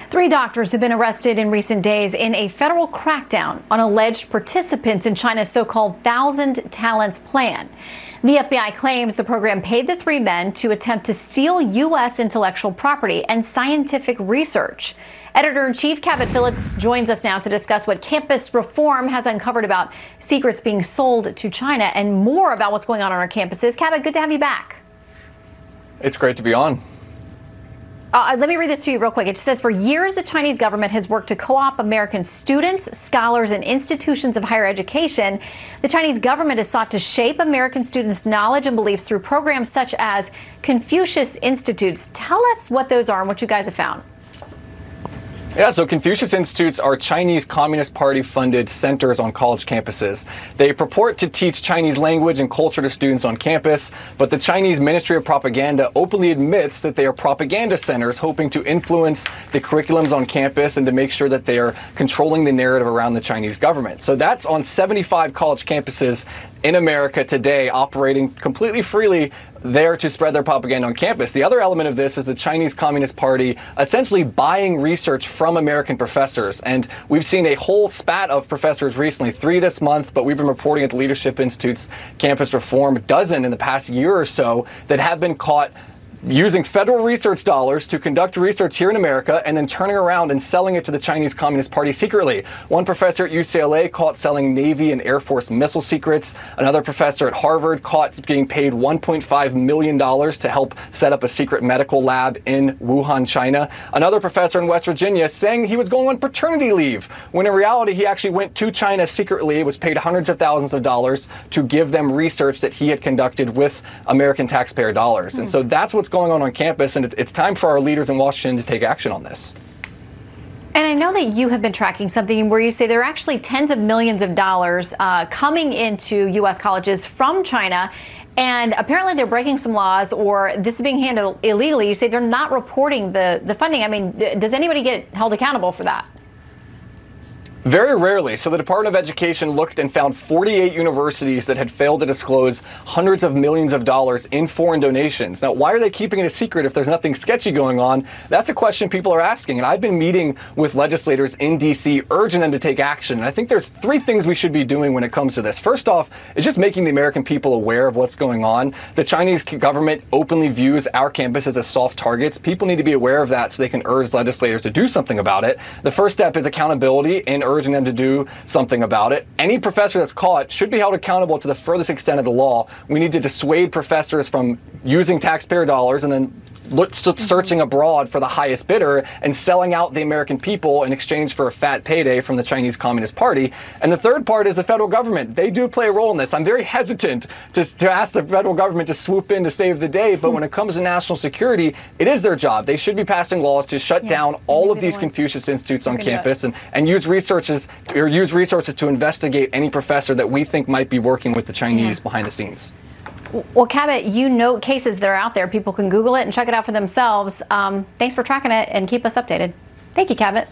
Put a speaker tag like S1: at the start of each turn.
S1: Three doctors have been arrested in recent days in a federal crackdown on alleged participants in China's so-called Thousand Talents plan. The FBI claims the program paid the three men to attempt to steal U.S. intellectual property and scientific research. Editor-in-Chief Cabot Phillips joins us now to discuss what campus reform has uncovered about secrets being sold to China and more about what's going on our campuses. Cabot, good to have you back.
S2: It's great to be on.
S1: Let me read this to you real quick. It says, for years, the Chinese government has worked to co-opt American students, scholars, and institutions of higher education. The Chinese government has sought to shape American students' knowledge and beliefs through programs such as Confucius Institutes. Tell us what those are and what you guys have found.
S2: Yeah, so Confucius Institutes are Chinese Communist Party funded centers on college campuses. They purport to teach Chinese language and culture to students on campus, but the Chinese Ministry of Propaganda openly admits that they are propaganda centers hoping to influence the curriculums on campus and to make sure that they are controlling the narrative around the Chinese government. So that's on 75 college campuses in America today, operating completely freely there to spread their propaganda on campus. The other element of this is the Chinese Communist Party essentially buying research from American professors. And we've seen a whole spat of professors recently, 3 this month, but we've been reporting at the Leadership Institute's campus reform, a dozen in the past year or so, that have been caught using federal research dollars to conduct research here in America and then turning around and selling it to the Chinese Communist Party secretly. One professor at UCLA caught selling Navy and Air Force missile secrets. Another professor at Harvard caught being paid $1.5 million to help set up a secret medical lab in Wuhan, China. Another professor in West Virginia saying he was going on paternity leave, when in reality he actually went to China secretly, was paid hundreds of thousands of dollars to give them research that he had conducted with American taxpayer dollars. And so that's what's going on campus, and it's time for our leaders in Washington to take action on this.
S1: And I know that you have been tracking something where you say there are actually tens of millions of dollars coming into U.S. colleges from China, and apparently they're breaking some laws, or this is being handled illegally. You say they're not reporting the funding. I mean, does anybody get held accountable for that?
S2: Very rarely. So the Department of Education looked and found 48 universities that had failed to disclose hundreds of millions of dollars in foreign donations. Now, why are they keeping it a secret if there's nothing sketchy going on? That's a question people are asking. And I've been meeting with legislators in D.C., urging them to take action. And I think there's 3 things we should be doing when it comes to this. First off, is just making the American people aware of what's going on. The Chinese government openly views our campuses as soft targets. People need to be aware of that so they can urge legislators to do something about it. The first step is accountability and urging them to do something about it. Any professor that's caught should be held accountable to the furthest extent of the law. We need to dissuade professors from using taxpayer dollars and then searching abroad for the highest bidder and selling out the American people in exchange for a fat payday from the Chinese Communist Party. And the third part is the federal government. They do play a role in this. I'm very hesitant to ask the federal government to swoop in to save the day, but when it comes to national security, it is their job. They should be passing laws to shut down all of these Confucius Institutes on campus and use resources to investigate any professor that we think might be working with the Chinese behind the scenes.
S1: Well, Cabot, you know cases that are out there. People can Google it and check it out for themselves. Thanks for tracking it and keep us updated. Thank you, Cabot.